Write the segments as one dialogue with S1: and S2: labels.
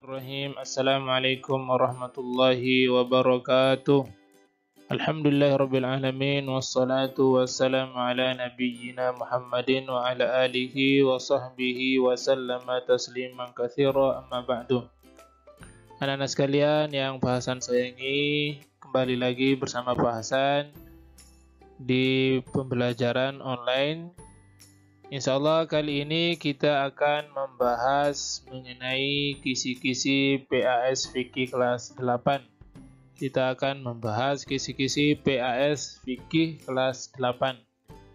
S1: Bismillahirrahmanirrahim. Assalamualaikum warahmatullahi wabarakatuh. Alhamdulillahirabbil alamin wassalatu wassalamu ala nabiyyina Muhammadin wa ala alihi wa sahbihi wa sallama tasliman katsira, amma ba'du. Anak-anak sekalian yang Pak Hasan sayangi, kembali lagi bersama Pak Hasan di pembelajaran online. Insyaallah kali ini kita akan membahas mengenai kisi-kisi PAS Fikih kelas 8. Kita akan membahas kisi-kisi PAS Fikih kelas 8.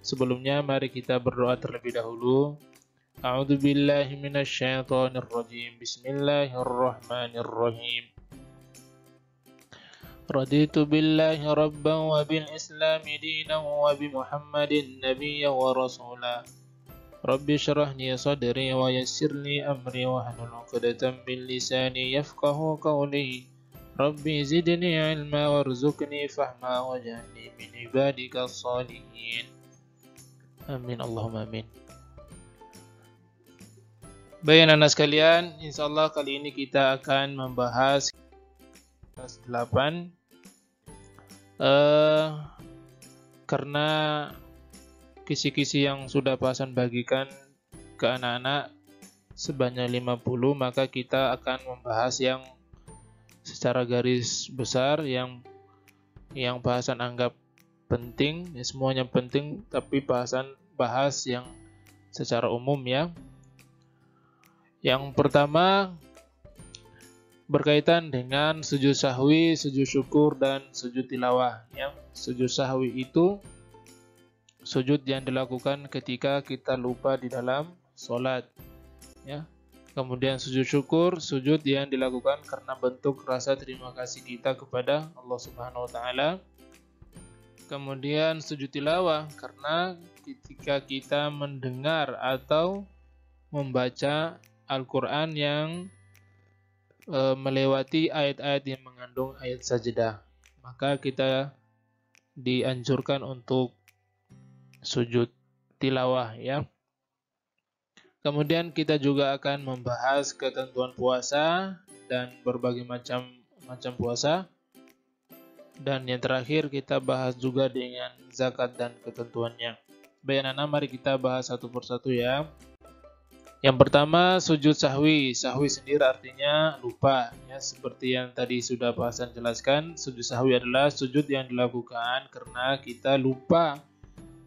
S1: Sebelumnya mari kita berdoa terlebih dahulu. A'udzubillahi minasyaitonirrajim. Bismillahirrahmanirrahim. Raditu billahi rabban wa bil islami dinan wa bi Muhammadin nabiyyan wa rasula. Rabbi syrah li sadri wa yassir li amri wa hlul 'uqdatam min lisani yafqahu qawli. Rabbi zidni ilma warzuqni fahma waj'alni min ibadika shalihin. Amin Allahumma amin. Baik anak sekalian, insyaallah kali ini kita akan membahas kelas 8 karena kisi-kisi yang sudah Pak Hasan bagikan ke anak-anak sebanyak 50, maka kita akan membahas yang secara garis besar yang Pak Hasan anggap penting, ya semuanya penting, tapi Pak Hasan bahas yang secara umum ya. Yang pertama berkaitan dengan sujud sahwi, sujud syukur, dan sujud tilawah. Yang sujud sahwi itu sujud yang dilakukan ketika kita lupa di dalam sholat, ya. Kemudian sujud syukur, sujud yang dilakukan karena bentuk rasa terima kasih kita kepada Allah Subhanahu wa taala. Kemudian sujud tilawah karena ketika kita mendengar atau membaca Al-Qur'an yang melewati ayat-ayat yang mengandung ayat sajdah, maka kita dianjurkan untuk sujud tilawah ya. Kemudian kita juga akan membahas ketentuan puasa dan berbagai macam puasa. Dan yang terakhir kita bahas juga dengan zakat dan ketentuannya. Baik anak-anak, mari kita bahas satu persatu ya. Yang pertama sujud sahwi. Sahwi sendiri artinya lupa ya, seperti yang tadi sudah Pak Hasan jelaskan. Sujud sahwi adalah sujud yang dilakukan karena kita lupa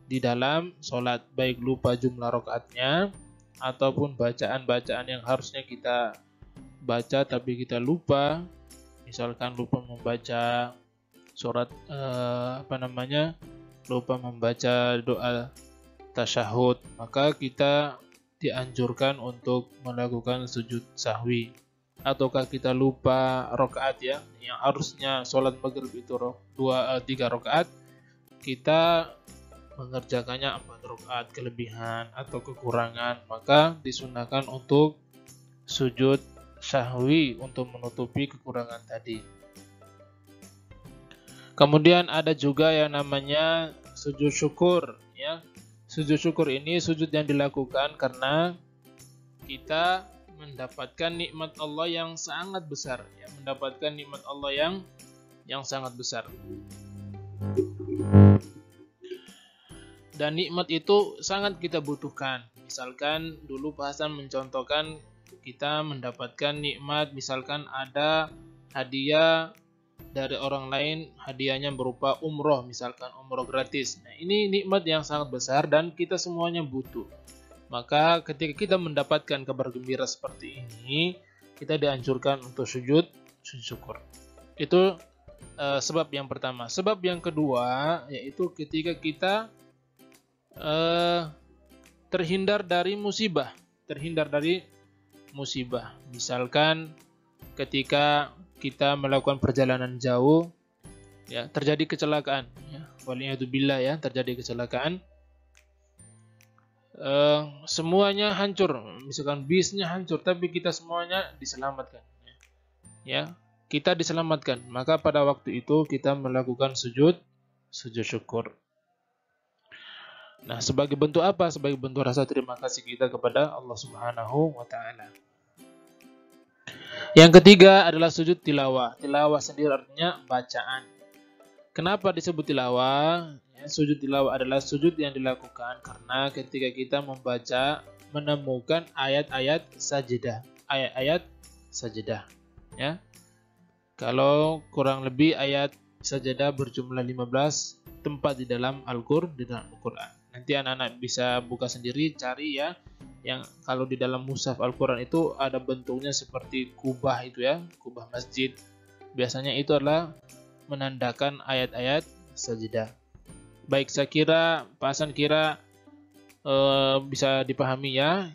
S1: di dalam sholat, baik lupa jumlah rakaatnya ataupun bacaan-bacaan yang harusnya kita baca tapi kita lupa, misalkan lupa membaca surat lupa membaca doa tasyahud, maka kita dianjurkan untuk melakukan sujud sahwi. Ataukah kita lupa rakaat ya, yang harusnya sholat maghrib itu 3 rakaat, kita mengerjakannya 4 rakaat kelebihan atau kekurangan, maka disunahkan untuk sujud sahwi untuk menutupi kekurangan tadi. Kemudian ada juga yang namanya sujud syukur ya. Sujud syukur ini sujud yang dilakukan karena kita mendapatkan nikmat Allah yang sangat besar ya, mendapatkan nikmat Allah yang sangat besar. Dan nikmat itu sangat kita butuhkan. Misalkan dulu Pak Hasan mencontohkan kita mendapatkan nikmat, misalkan ada hadiah dari orang lain, hadiahnya berupa umroh, misalkan umroh gratis. Nah, ini nikmat yang sangat besar dan kita semuanya butuh. Maka ketika kita mendapatkan kabar gembira seperti ini, kita dianjurkan untuk sujud syukur. Itu sebab yang pertama. Sebab yang kedua yaitu ketika kita terhindar dari musibah. Misalkan ketika kita melakukan perjalanan jauh ya, terjadi kecelakaan ya, waliyadzubillah ya, terjadi kecelakaan, semuanya hancur, misalkan bisnya hancur tapi kita semuanya diselamatkan ya, kita diselamatkan, maka pada waktu itu kita melakukan sujud syukur. Nah, sebagai bentuk apa? Sebagai bentuk rasa terima kasih kita kepada Allah Subhanahu wa taala. Yang ketiga adalah sujud tilawah. Tilawah sendiri artinya bacaan. Kenapa disebut tilawah? Ya, sujud tilawah adalah sujud yang dilakukan karena ketika kita membaca, menemukan ayat-ayat sajadah. Ayat-ayat sajadah. Ya. Kalau kurang lebih ayat sajadah berjumlah 15 tempat di dalam Al-Quran. Nanti anak-anak bisa buka sendiri, cari ya. Yang kalau di dalam mushaf Al-Quran itu ada bentuknya seperti kubah itu ya, kubah masjid. Biasanya itu adalah menandakan ayat-ayat sajadah. Baik, saya kira Pak Hasan kira bisa dipahami ya,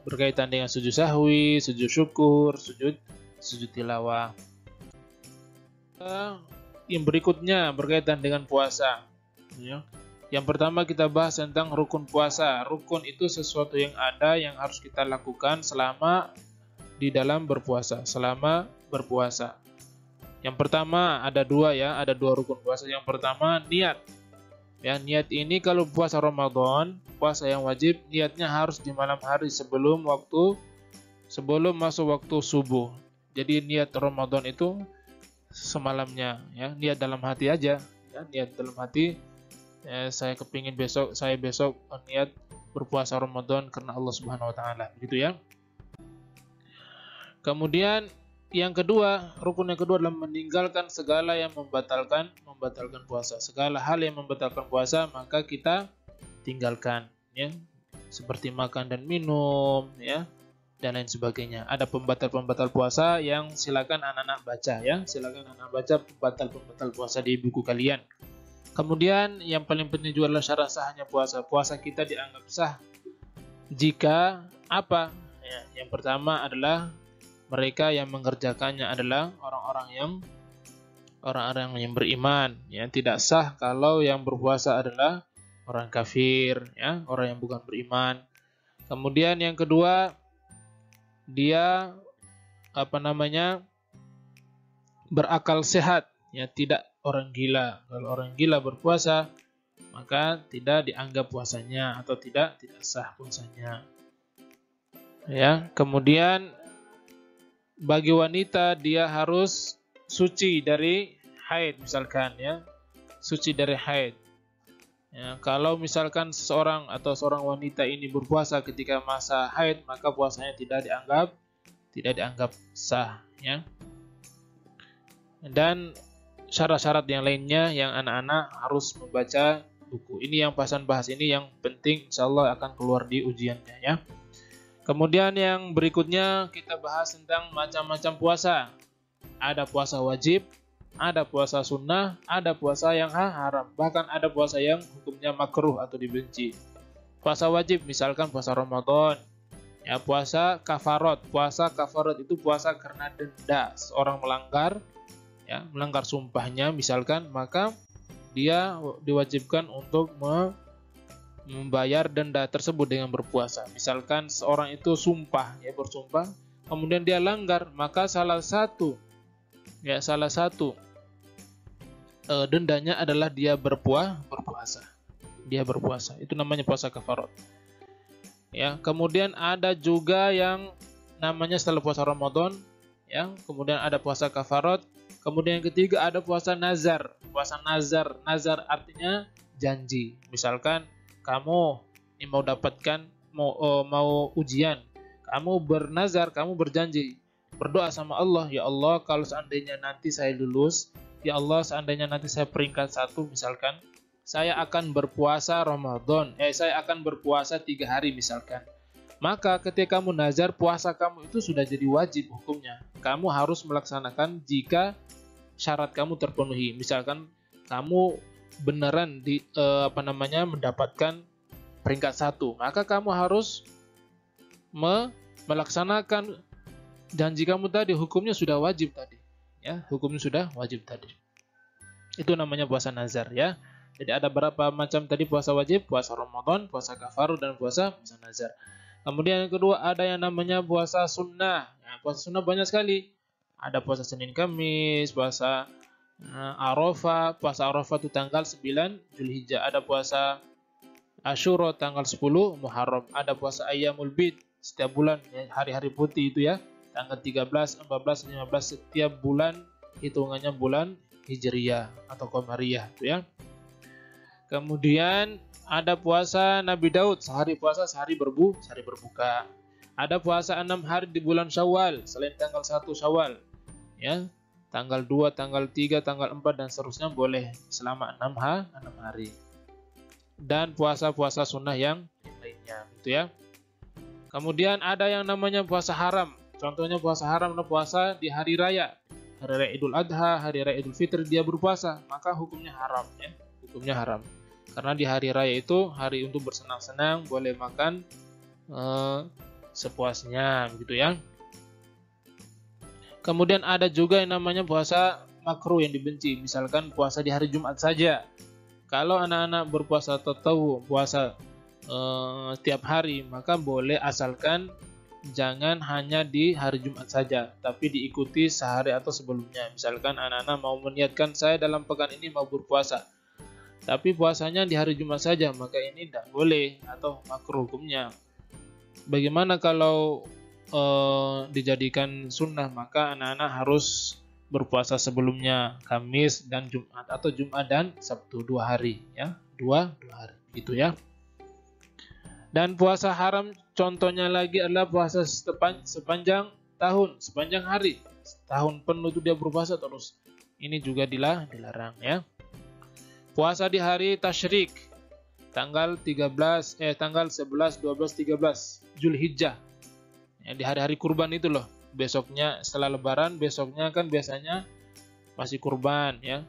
S1: berkaitan dengan sujud sahwi, sujud syukur, sujud tilawah. Yang berikutnya berkaitan dengan puasa. Ya. Yang pertama kita bahas tentang rukun puasa. Rukun itu sesuatu yang ada yang harus kita lakukan selama di dalam berpuasa. Selama berpuasa. Yang pertama ada dua ya, ada dua rukun puasa. Yang pertama niat. Ya, niat ini kalau puasa Ramadan, puasa yang wajib, niatnya harus di malam hari sebelum masuk waktu subuh. Jadi niat Ramadan itu semalamnya ya, niat dalam hati aja ya, niat dalam hati saya kepingin besok niat berpuasa Ramadan karena Allah Subhanahu wa taala, begitu ya. Kemudian yang kedua, rukun yang kedua adalah meninggalkan segala yang membatalkan puasa. Segala hal yang membatalkan puasa maka kita tinggalkan ya, seperti makan dan minum ya, dan lain sebagainya. Ada pembatal-pembatal puasa yang silakan anak-anak baca ya. Silakan anak baca pembatal-pembatal puasa di buku kalian. Kemudian yang paling penting juga adalah syarat sahnya puasa. Puasa kita dianggap sah jika apa? Ya, yang pertama adalah mereka yang mengerjakannya adalah orang-orang yang beriman. Ya, tidak sah kalau yang berpuasa adalah orang kafir, ya, orang yang bukan beriman. Kemudian yang kedua, dia berakal sehat, ya, tidak orang gila. Kalau orang gila berpuasa maka tidak dianggap puasanya atau tidak sah puasanya. Ya, kemudian bagi wanita dia harus suci dari haid misalkan ya. Suci dari haid. Ya, kalau misalkan seorang wanita ini berpuasa ketika masa haid, maka puasanya tidak dianggap sah ya. Dan syarat-syarat yang lainnya yang anak-anak harus membaca buku. Ini yang Hasan bahas ini yang penting, insyaallah akan keluar di ujiannya ya. Kemudian yang berikutnya kita bahas tentang macam-macam puasa. Ada puasa wajib, ada puasa sunnah, ada puasa yang haram, bahkan ada puasa yang hukumnya makruh atau dibenci. Puasa wajib misalkan puasa Ramadan. Ya, puasa kafarat. Puasa kafarat itu puasa karena denda. Seorang melanggar sumpahnya misalkan, maka dia diwajibkan untuk membayar denda tersebut dengan berpuasa. Misalkan seorang itu bersumpah, kemudian dia langgar, maka salah satu dendanya adalah dia berpuasa. Dia berpuasa. Itu namanya puasa kafarat. Ya, kemudian ada juga yang namanya setelah puasa Ramadan, ya, kemudian ada puasa kafarat. Kemudian yang ketiga ada puasa nazar. Puasa nazar artinya janji. Misalkan kamu mau ujian, kamu bernazar, kamu berjanji, berdoa sama Allah, ya Allah kalau seandainya nanti saya lulus, ya Allah seandainya nanti saya peringkat 1 misalkan, saya akan berpuasa Ramadan, saya akan berpuasa 3 hari misalkan. Maka ketika kamu nazar, puasa kamu itu sudah jadi wajib hukumnya. Kamu harus melaksanakan jika syarat kamu terpenuhi. Misalkan kamu beneran mendapatkan peringkat 1, maka kamu harus melaksanakan janji kamu tadi, hukumnya sudah wajib tadi. Ya, hukumnya sudah wajib tadi. Itu namanya puasa nazar ya. Jadi ada berapa macam tadi puasa wajib, puasa Ramadan, puasa kafarat dan puasa nazar. Kemudian yang kedua ada yang namanya puasa sunnah. Ya, puasa sunnah banyak sekali. Ada puasa Senin Kamis, puasa Arafah. Puasa Arafah itu tanggal 9 Zulhijjah. Ada puasa Asyura tanggal 10 Muharram. Ada puasa Ayyamul Bid setiap bulan, ya, hari-hari putih itu ya, tanggal 13, 14, 15 setiap bulan hitungannya bulan Hijriyah atau Qamariyah itu ya. Kemudian ada puasa Nabi Daud, sehari puasa, sehari berbuka. Ada puasa 6 hari di bulan Syawal selain tanggal 1 Syawal ya. Tanggal 2, tanggal 3, tanggal 4 dan seterusnya boleh selama 6 hari. Dan puasa-puasa sunnah yang lainnya gitu ya. Kemudian ada yang namanya puasa haram. Contohnya puasa haram adalah puasa di hari raya. Hari raya Idul Adha, hari raya Idul Fitri dia berpuasa, maka hukumnya haram ya. Hukumnya haram. Karena di hari raya itu hari untuk bersenang-senang, boleh makan sepuasnya gitu ya. Kemudian ada juga yang namanya puasa makruh yang dibenci. Misalkan puasa di hari Jumat saja. Kalau anak-anak berpuasa atau puasa tiap hari, maka boleh asalkan jangan hanya di hari Jumat saja, tapi diikuti sehari atau sebelumnya. Misalkan anak-anak mau meniatkan saya dalam pekan ini mau berpuasa, tapi puasanya di hari Jumat saja, maka ini tidak boleh atau makruh hukumnya. Bagaimana kalau dijadikan sunnah, maka anak-anak harus berpuasa sebelumnya Kamis dan Jumat atau Jumat dan Sabtu 2 hari ya, 2 hari gitu ya. Dan puasa haram contohnya lagi adalah puasa sepanjang tahun, sepanjang hari. Tahun penuh itu dia berpuasa terus. Ini juga dilarang ya. Puasa di hari tasyrik tanggal 11, 12, 13 Zulhijjah. Ya, di hari-hari kurban itu loh. Besoknya setelah lebaran, besoknya kan biasanya masih kurban ya.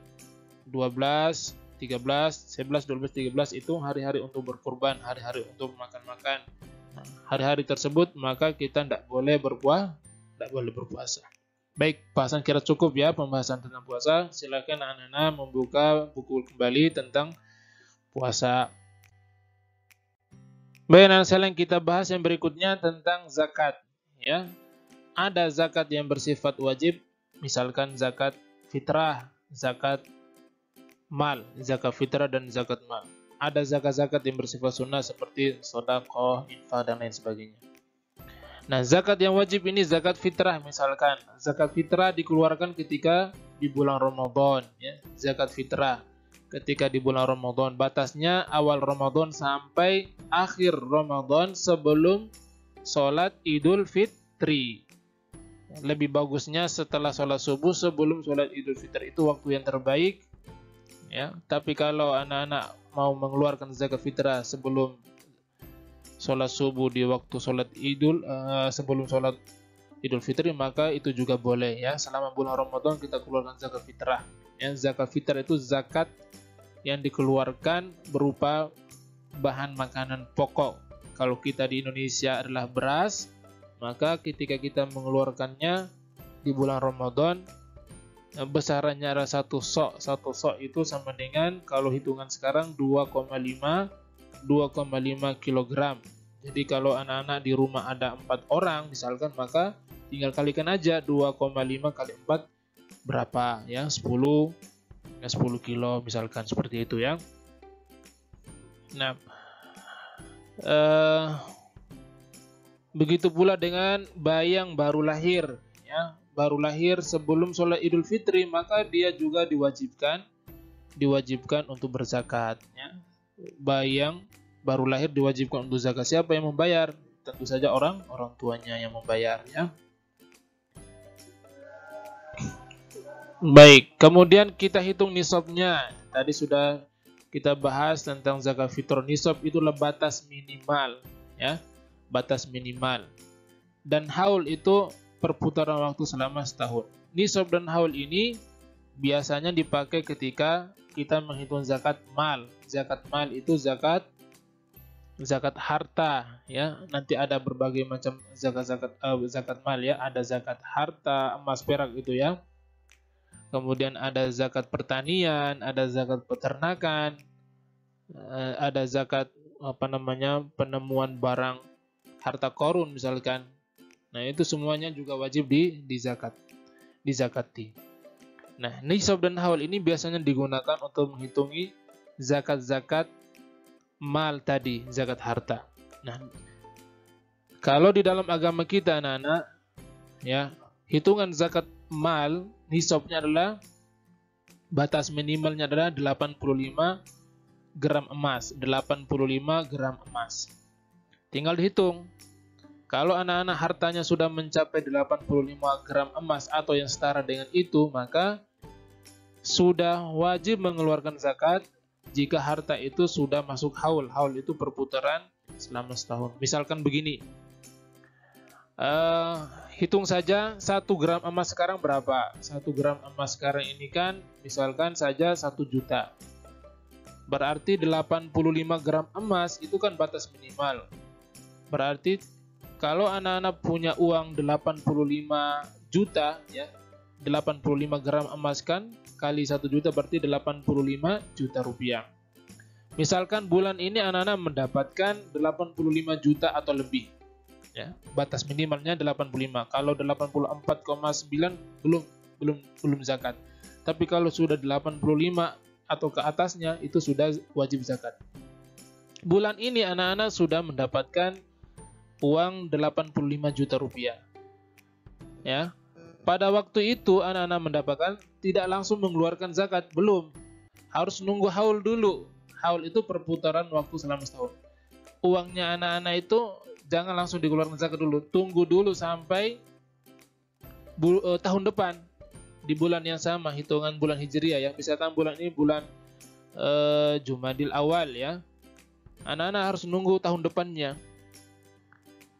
S1: 12, 13, 11, 12, 13 itu hari-hari untuk berkurban, hari-hari untuk makan-makan. Nah, hari-hari tersebut maka kita tidak boleh berpuasa. Baik, bahasan kira cukup ya pembahasan tentang puasa. Silakan anak-anak membuka buku kembali tentang puasa. Baik, nah sekarang kita bahas yang berikutnya tentang zakat ya. Ada zakat yang bersifat wajib, misalkan zakat fitrah, zakat mal, zakat fitrah dan zakat mal. Ada zakat-zakat yang bersifat sunnah seperti sedekah, infak dan lain sebagainya. Nah, zakat yang wajib ini zakat fitrah misalkan. Zakat fitrah dikeluarkan ketika di bulan Ramadan ya. Zakat fitrah ketika di bulan Ramadan, batasnya awal Ramadan sampai akhir Ramadan sebelum sholat Idul Fitri. Lebih bagusnya setelah sholat subuh sebelum sholat Idul Fitri, itu waktu yang terbaik. Ya, tapi kalau anak-anak mau mengeluarkan zakat fitrah sebelum sholat subuh di waktu sholat sebelum sholat Idul Fitri, maka itu juga boleh ya. Selama bulan Ramadan kita keluarkan zakat fitrah. Ya, zakat fitrah itu zakat yang dikeluarkan berupa bahan makanan pokok. Kalau kita di Indonesia adalah beras, maka ketika kita mengeluarkannya di bulan Ramadan, besarannya adalah satu sok itu sama dengan kalau hitungan sekarang 2,5 kg. Jadi kalau anak-anak di rumah ada 4 orang misalkan, maka tinggal kalikan aja 2,5 kali 4 berapa ya, 10 kilo misalkan, seperti itu ya. Nah, begitu pula dengan bayi yang baru lahir ya. Baru lahir sebelum sholat Idul Fitri, maka dia juga diwajibkan untuk berzakat ya. Bayi yang baru lahir diwajibkan untuk zakat. Siapa yang membayar? Tentu saja orang tuanya yang membayar ya. Baik, kemudian kita hitung nisabnya. Tadi sudah kita bahas tentang zakat fitrah. Nisab itulah batas minimal ya. Batas minimal. Dan haul itu perputaran waktu selama setahun. Nisab dan haul ini biasanya dipakai ketika kita menghitung zakat mal. Zakat mal itu zakat harta ya. Nanti ada berbagai macam zakat mal ya. Ada zakat harta, emas, perak itu ya. Kemudian ada zakat pertanian, ada zakat peternakan, ada zakat penemuan barang harta korun misalkan. Nah, itu semuanya juga wajib dizakati. Nah, nisab dan haul ini biasanya digunakan untuk menghitungi zakat-zakat mal tadi, zakat harta. Nah, kalau di dalam agama kita anak-anak, Ya, hitungan zakat mal nisabnya adalah batas minimalnya adalah 85 gram emas, 85 gram emas. Tinggal dihitung. Kalau anak-anak hartanya sudah mencapai 85 gram emas atau yang setara dengan itu, maka sudah wajib mengeluarkan zakat jika harta itu sudah masuk haul. Haul itu perputaran selama setahun. Misalkan begini, hitung saja 1 gram emas sekarang berapa? 1 gram emas sekarang ini kan misalkan saja 1 juta. Berarti 85 gram emas itu kan batas minimal. Berarti kalau anak-anak punya uang 85 juta, ya, 85 gram emas kan kali 1 juta berarti 85 juta rupiah. Misalkan bulan ini anak-anak mendapatkan 85 juta atau lebih. Ya, batas minimalnya 85. Kalau 84,9 belum zakat. Tapi kalau sudah 85 atau ke atasnya itu sudah wajib zakat. Bulan ini anak-anak sudah mendapatkan uang 85 juta rupiah. Ya. Pada waktu itu anak-anak mendapatkan tidak langsung mengeluarkan zakat, belum. Harus nunggu haul dulu. Haul itu perputaran waktu selama setahun. Uangnya anak-anak itu jangan langsung dikeluarkan zakat dulu. Tunggu dulu sampai tahun depan di bulan yang sama, hitungan bulan Hijriah ya. Misalkan bulan ini bulan Jumadil Awal ya. Anak-anak harus nunggu tahun depannya.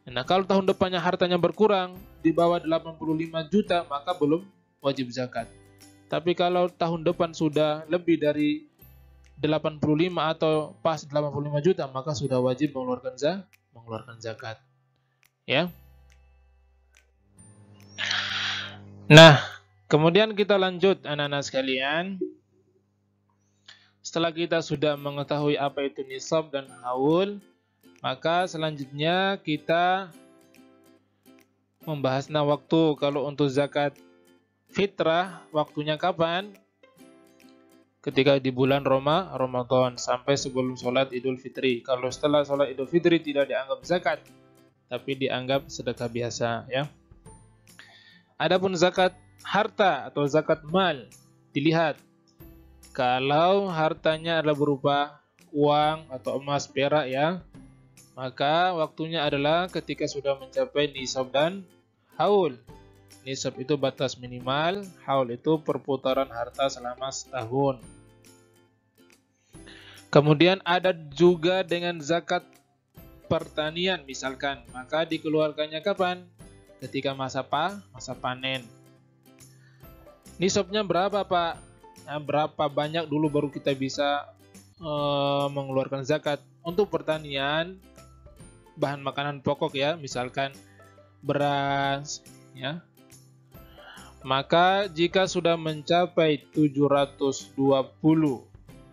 S1: Nah, kalau tahun depannya hartanya berkurang di bawah 85 juta, maka belum wajib zakat. Tapi kalau tahun depan sudah lebih dari 85 atau pas 85 juta, maka sudah wajib mengeluarkan zakat. Ya. Nah, kemudian kita lanjut anak-anak sekalian. Setelah kita sudah mengetahui apa itu nisab dan haul, maka selanjutnya kita membahas waktu. Kalau untuk zakat fitrah, waktunya kapan? Ketika di bulan Ramadan sampai sebelum sholat Idul Fitri. Kalau setelah sholat Idul Fitri tidak dianggap zakat, tapi dianggap sedekah biasa. Ya. Adapun zakat harta atau zakat mal, dilihat kalau hartanya adalah berupa uang atau emas, perak ya, maka waktunya adalah ketika sudah mencapai nisab dan haul. Nisab itu batas minimal, haul itu perputaran harta selama setahun. Kemudian ada juga dengan zakat pertanian misalkan, maka dikeluarkannya kapan? Ketika masa panen. Nisabnya berapa Pak? Nah, berapa banyak dulu baru kita bisa mengeluarkan zakat. Untuk pertanian, bahan makanan pokok ya, misalkan beras ya. Maka jika sudah mencapai 720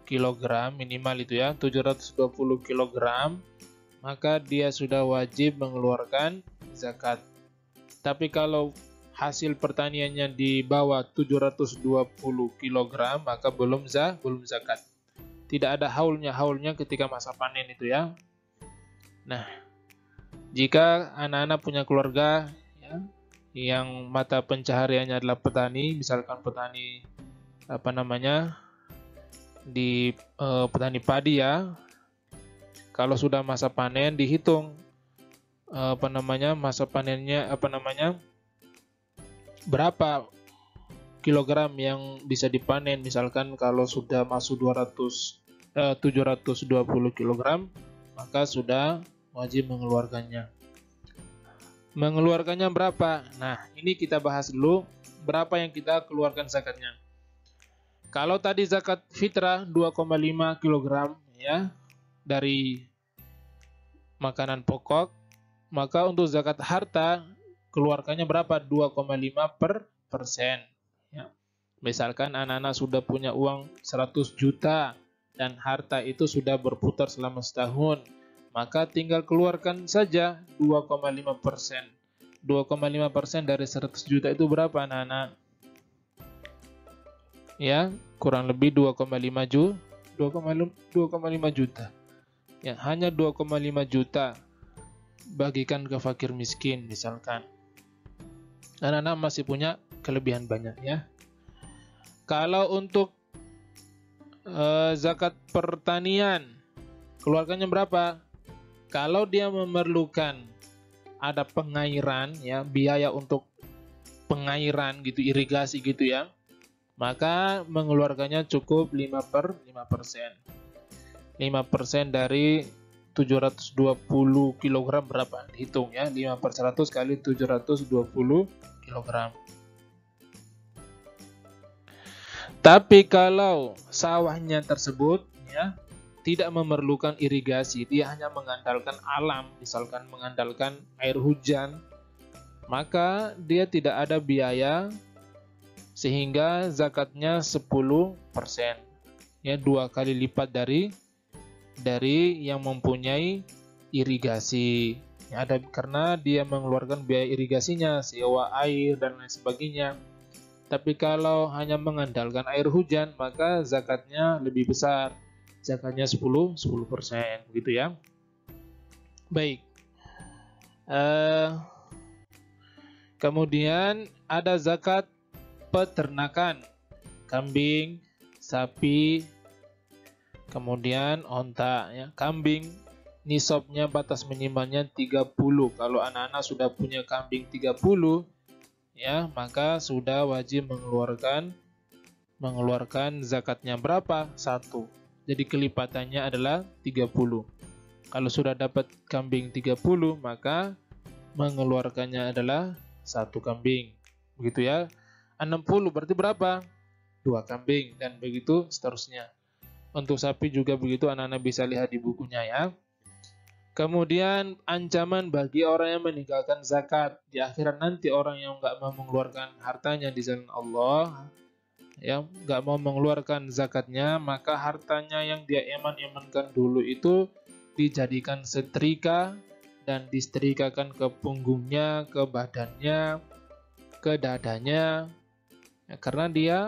S1: kg minimal itu ya, 720 kg, maka dia sudah wajib mengeluarkan zakat. Tapi kalau hasil pertaniannya di bawah 720 kg, maka belum zakat. Tidak ada haulnya ketika masa panen itu ya. Nah, jika anak-anak punya keluarga ya, yang mata pencahariannya adalah petani, misalkan petani petani padi ya, kalau sudah masa panen dihitung masa panennya berapa kilogram yang bisa dipanen. Misalkan kalau sudah masuk 720 kg, maka sudah wajib mengeluarkannya. Mengeluarkannya berapa? Nah, ini kita bahas dulu berapa yang kita keluarkan zakatnya. Kalau tadi zakat fitrah 2,5 kg ya dari makanan pokok, maka untuk zakat harta keluarkannya berapa? 2,5%. Ya. Misalkan anak-anak sudah punya uang 100 juta dan harta itu sudah berputar selama setahun, maka tinggal keluarkan saja 2,5%. 2,5% dari 100 juta itu berapa anak-anak? Ya, kurang lebih 2,5 juta. Ya, hanya 2,5 juta bagikan ke fakir miskin misalkan. anak-anak masih punya kelebihan banyak ya. Kalau untuk zakat pertanian, keluarganya berapa? Kalau dia memerlukan ada pengairan ya, biaya untuk pengairan gitu, irigasi gitu ya, maka mengeluarkannya cukup 5/5%. 5% dari 720 kg berapa? Dihitung ya, 5/100 kali 720 kg. Tapi kalau sawahnya tersebut ya tidak memerlukan irigasi, dia hanya mengandalkan alam, misalkan mengandalkan air hujan, maka dia tidak ada biaya sehingga zakatnya 10%. Ya, 2 kali lipat dari yang mempunyai irigasi. Ya, karena dia mengeluarkan biaya irigasinya, sewa air dan lain sebagainya. Tapi kalau hanya mengandalkan air hujan, maka zakatnya lebih besar. Zakatnya 10%, gitu ya. Baik. Kemudian ada zakat peternakan. Kambing, sapi, kemudian onta ya. Kambing nisabnya batas minimalnya 30. Kalau anak-anak sudah punya kambing 30 ya, maka sudah wajib mengeluarkan zakatnya berapa? 1. Jadi kelipatannya adalah 30. Kalau sudah dapat kambing 30, maka mengeluarkannya adalah 1 kambing. Begitu ya. 60 berarti berapa? 2 kambing dan begitu seterusnya. Untuk sapi juga begitu, anak-anak bisa lihat di bukunya ya. Kemudian ancaman bagi orang yang meninggalkan zakat. Di akhirat nanti orang yang nggak mau mengeluarkan hartanya di jalan Allah, ya nggak mau mengeluarkan zakatnya, maka hartanya yang dia eman-emankan dulu itu dijadikan setrika dan disetrikakan ke punggungnya, ke badannya, ke dadanya, ya, karena dia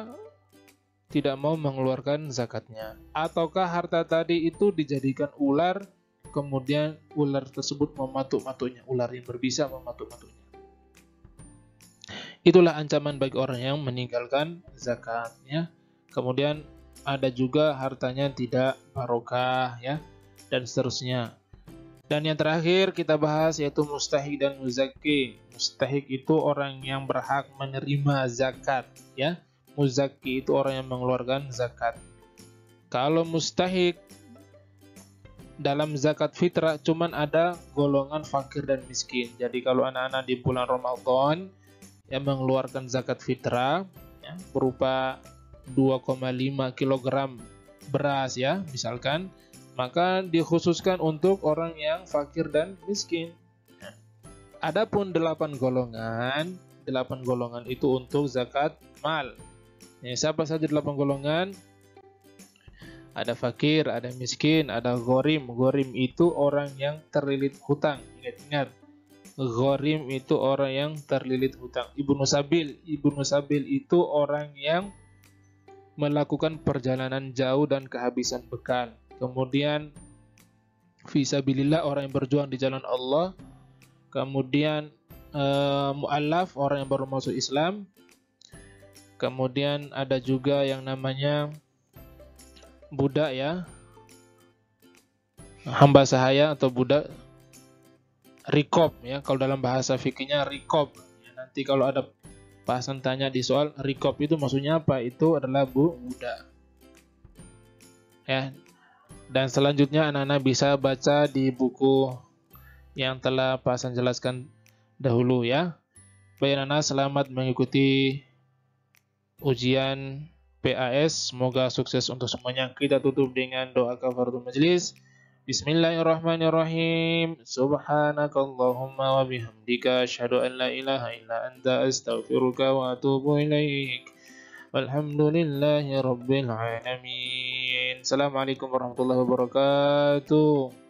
S1: tidak mau mengeluarkan zakatnya. Ataukah harta tadi itu dijadikan ular, kemudian ular tersebut mematuk-matuknya, ular yang berbisa mematuk-matuknya. Itulah ancaman bagi orang yang meninggalkan zakatnya. Kemudian ada juga hartanya tidak barokah ya, dan seterusnya. Dan yang terakhir kita bahas yaitu mustahik dan muzakki. Mustahik itu orang yang berhak menerima zakat ya. Muzakki itu orang yang mengeluarkan zakat. Kalau mustahik dalam zakat fitrah cuman ada golongan fakir dan miskin. Jadi kalau anak-anak di bulan Ramadan yang mengeluarkan zakat fitrah ya, berupa 2,5 kg beras ya misalkan, maka dikhususkan untuk orang yang fakir dan miskin. Adapun 8 golongan itu untuk zakat mal. Ya, siapa saja 8 golongan? Ada fakir, ada miskin, ada ghorim. Ghorim itu orang yang terlilit hutang. Ingat-ingat. Ghorim itu orang yang terlilit hutang. Ibnu Sabil itu orang yang melakukan perjalanan jauh dan kehabisan bekal. Kemudian fisabilillah, orang yang berjuang di jalan Allah. Kemudian mu'allaf, orang yang baru masuk Islam. Kemudian ada juga yang namanya budak ya, hamba sahaya atau budak, rikob ya, kalau dalam bahasa fikihnya rikob ya, nanti kalau ada bahasan tanya di soal rikob itu maksudnya apa, itu adalah budak ya. Dan selanjutnya anak-anak bisa baca di buku yang telah Pak Hasan jelaskan dahulu ya. Baik anak-anak, selamat mengikuti ujian PAS, semoga sukses untuk semuanya. Kita tutup dengan doa kafaratul majelis. Bismillahirrahmanirrahim. Subhanakallahumma wa bihamdika asyhadu an la ilaha illa anta astaghfiruka wa atubu ilaik. Walhamdulillahi rabbil alamin. Assalamualaikum warahmatullahi wabarakatuh.